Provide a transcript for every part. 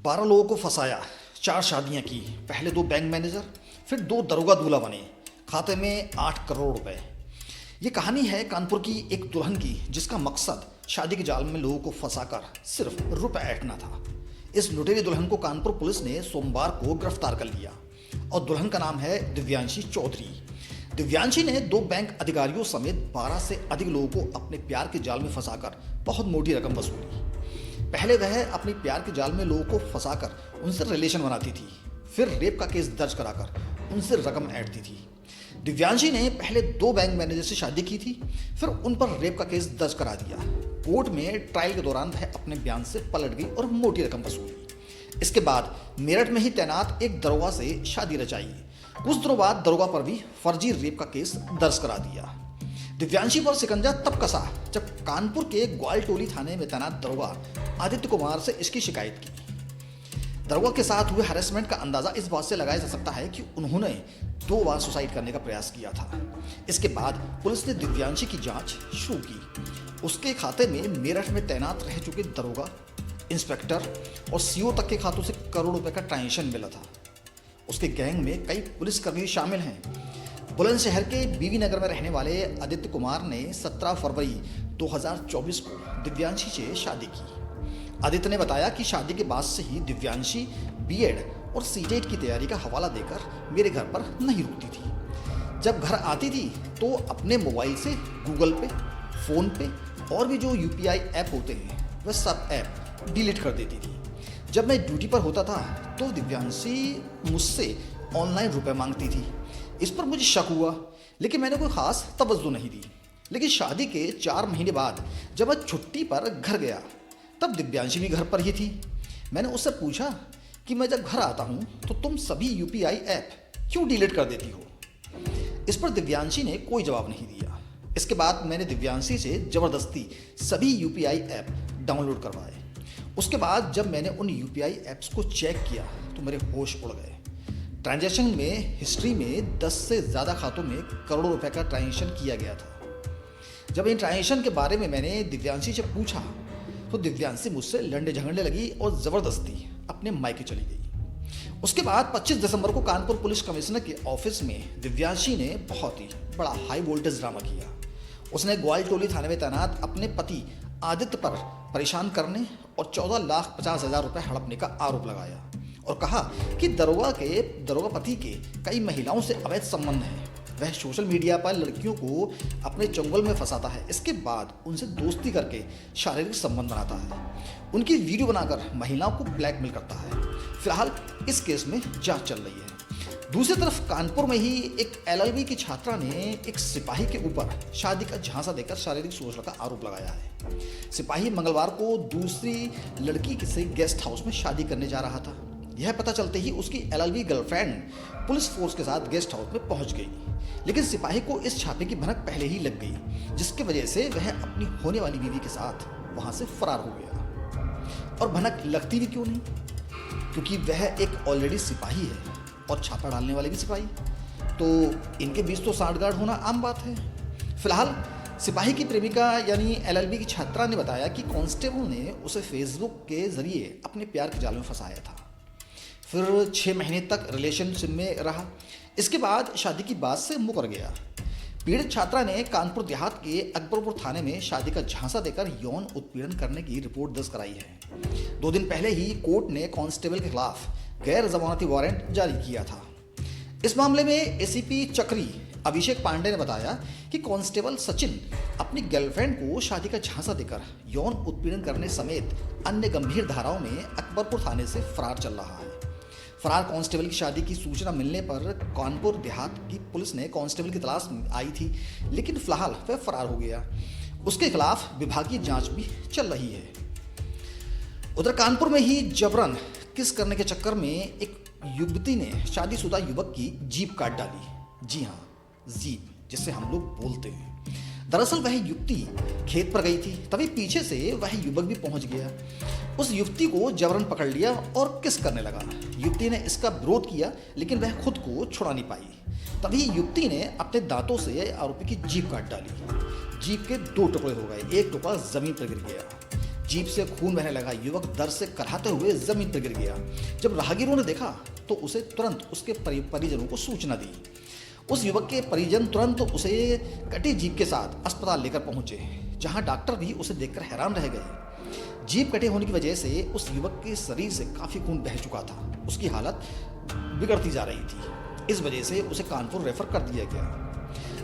12 लोगों को फंसाया, 4 शादियां की, पहले 2 बैंक मैनेजर, फिर 2 दरोगा दूल्हा बने, खाते में 8 करोड़ रुपए। ये कहानी है कानपुर की एक दुल्हन की जिसका मकसद शादी के जाल में लोगों को फंसाकर सिर्फ रुपए ऐंठना था। इस लुटेरी दुल्हन को कानपुर पुलिस ने सोमवार को गिरफ्तार कर लिया और दुल्हन का नाम है दिव्यांशी चौधरी। दिव्यांशी ने 2 बैंक अधिकारियों समेत 12 से अधिक लोगों को अपने प्यार के जाल में फंसाकर बहुत मोटी रकम वसूली। पहले वह अपने प्यार के जाल में लोगों को फंसाकर उनसे रिलेशन बनाती थी, फिर रेप का केस दर्ज कराकर उनसे रकम ऐंठती थी। दिव्यांशी ने पहले 2 बैंक मैनेजर से शादी की थी, फिर उन पर रेप का केस दर्ज करा दिया। कोर्ट में ट्रायल के दौरान वह अपने बयान से पलट गई और मोटी रकम वसूली। इसके बाद मेरठ में ही तैनात एक दरोगा से शादी रचाई। कुछ दिनों बाद दरोगा पर भी फर्जी रेप का केस दर्ज करा दिया। दिव्यांशी पर शिकंजा तब कसा जब कानपुर के ग्वालटोली थाने में तैनात दरोगा आदित्य कुमार से इसकी शिकायत की। दरोगा के साथ हुए हैरेसमेंट का अंदाजा इस बात से लगाया जा सकता है कि उन्होंने 2 बार सुसाइड करने का प्रयास किया था। इसके बाद पुलिस ने दिव्यांशी की जांच शुरू की। उसके खाते में मेरठ में तैनात रह चुके दरोगा, इंस्पेक्टर और सीओ तक के खातों से करोड़ों रुपए का ट्रांजैक्शन मिला था। उसके गैंग में कई पुलिसकर्मी शामिल हैं। बुलंदशहर के बीवी नगर में रहने वाले आदित्य कुमार ने 17 फरवरी 2024 को दिव्यांशी से शादी की। आदित्य ने बताया कि शादी के बाद से ही दिव्यांशी बीएड और सीटेट की तैयारी का हवाला देकर मेरे घर पर नहीं रुकती थी। जब घर आती थी तो अपने मोबाइल से गूगल पे, फ़ोन पे और भी जो यूपीआई ऐप होते हैं वह सब ऐप डिलीट कर देती थी। जब मैं ड्यूटी पर होता था तो दिव्यांशी मुझसे ऑनलाइन रुपए मांगती थी। इस पर मुझे शक हुआ, लेकिन मैंने कोई ख़ास तवज्जो नहीं दी। लेकिन शादी के 4 महीने बाद जब मैं छुट्टी पर घर गया तब दिव्यांशी भी घर पर ही थी। मैंने उससे पूछा कि मैं जब घर आता हूँ तो तुम सभी यूपीआई ऐप क्यों डिलीट कर देती हो। इस पर दिव्यांशी ने कोई जवाब नहीं दिया। इसके बाद मैंने दिव्यांशी से ज़बरदस्ती सभी यूपीआई ऐप डाउनलोड करवाए। उसके बाद जब मैंने उन यूपीआई ऐप्स को चेक किया तो मेरे होश उड़ गए। ट्रांजैक्शन में हिस्ट्री में 10 से ज़्यादा खातों में करोड़ों रुपए का ट्रांजैक्शन किया गया था। जब इन ट्रांजैक्शन के बारे में मैंने दिव्यांशी से पूछा तो दिव्यांशी मुझसे लड़ने झगड़ने लगी और ज़बरदस्ती अपने मायके चली गई। उसके बाद 25 दिसंबर को कानपुर पुलिस कमिश्नर के ऑफिस में दिव्यांशी ने बहुत ही बड़ा हाई वोल्टेज ड्रामा किया। उसने ग्वालटोली थाने में तैनात अपने पति आदित्य पर परेशान करने और 14,50,000 रुपये हड़पने का आरोप लगाया और कहा कि दरोगा पति के कई महिलाओं से अवैध संबंध हैं। वह सोशल मीडिया पर लड़कियों को अपने चंगुल में फंसाता है, इसके बाद उनसे दोस्ती करके शारीरिक संबंध बनाता है, उनकी वीडियो बनाकर महिलाओं को ब्लैकमेल करता है। फिलहाल इस केस में जांच चल रही है। दूसरी तरफ कानपुर में ही एक एलएलबी की छात्रा ने एक सिपाही के ऊपर शादी का झांसा देकर शारीरिक शोषण का आरोप लगाया है। सिपाही मंगलवार को दूसरी लड़की से गेस्ट हाउस में शादी करने जा रहा था। यह पता चलते ही उसकी एलएलबी गर्लफ्रेंड पुलिस फोर्स के साथ गेस्ट हाउस में पहुंच गई, लेकिन सिपाही को इस छापे की भनक पहले ही लग गई, जिसकी वजह से वह अपनी होने वाली बीवी के साथ वहां से फरार हो गया। और भनक लगती भी क्यों नहीं, क्योंकि वह एक ऑलरेडी सिपाही है और छापा डालने वाले भी सिपाही, तो इनके बीच तो सांठगांठ होना आम बात है। फिलहाल सिपाही की प्रेमिका यानी एलएलबी की छात्रा ने बताया कि कांस्टेबल ने उसे फेसबुक के जरिए अपने प्यार के जाल में फंसाया था। फिर 6 महीने तक रिलेशनशिप में रहा। इसके बाद शादी की बात से मुकर गया। पीड़ित छात्रा ने कानपुर देहात के अकबरपुर थाने में शादी का झांसा देकर यौन उत्पीड़न करने की रिपोर्ट दर्ज कराई है। 2 दिन पहले ही कोर्ट ने कांस्टेबल के खिलाफ गैर जमानती वारंट जारी किया था। इस मामले में एसीपी चक्री अभिषेक पांडे ने बताया कि कांस्टेबल सचिन अपनी गर्लफ्रेंड को शादी का झांसा देकर यौन उत्पीड़न करने समेत अन्य गंभीर धाराओं में अकबरपुर थाने से फरार चल रहा है। फरार कांस्टेबल की शादी की सूचना मिलने पर कानपुर देहात की पुलिस ने कांस्टेबल की तलाश में आई थी, लेकिन फिलहाल वह फरार हो गया। उसके खिलाफ विभागीय जांच भी चल रही है। उधर कानपुर में ही जबरन किस करने के चक्कर में एक युवती ने शादीशुदा युवक की जीप काट डाली। जी हाँ, जीप जिससे हम लोग बोलते हैं। दरअसल वह युवती खेत पर गई थी, तभी पीछे से वह युवक भी पहुंच गया। उस युवती को जबरन पकड़ लिया और किस करने लगा। युवती ने इसका विरोध किया, लेकिन वह खुद को छुड़ा नहीं पाई। तभी युवती ने अपने दांतों से आरोपी की जीभ काट डाली। जीभ के 2 टुकड़े हो गए, एक टुकड़ा जमीन पर गिर गया। जीप से खून बहने लगा युवक दर्द से कराहते हुए जमीन पर गिर गया। जब राहगीरों ने देखा तो उसे तुरंत उसके परिजनों को सूचना दी। उस युवक के परिजन तुरंत उसे कटी जीप के साथ अस्पताल लेकर पहुंचे, जहां डॉक्टर भी उसे देखकर हैरान रह गए। जीप कटे होने की वजह से उस युवक के शरीर से काफ़ी खून बह चुका था। उसकी हालत बिगड़ती जा रही थी। इस वजह से उसे कानपुर रेफर कर दिया गया।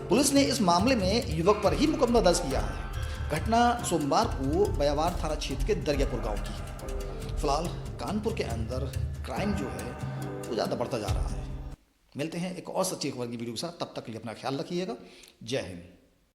पुलिस ने इस मामले में युवक पर ही मुकदमा दर्ज किया है। घटना सोमवार को बयावार थाना क्षेत्र के दरियापुर गांव की है। फिलहाल कानपुर के अंदर क्राइम जो है वो ज़्यादा बढ़ता जा रहा है। मिलते हैं एक और सच्ची खबर की वीडियो के साथ, तब तक के लिए अपना ख्याल रखिएगा। जय हिंद।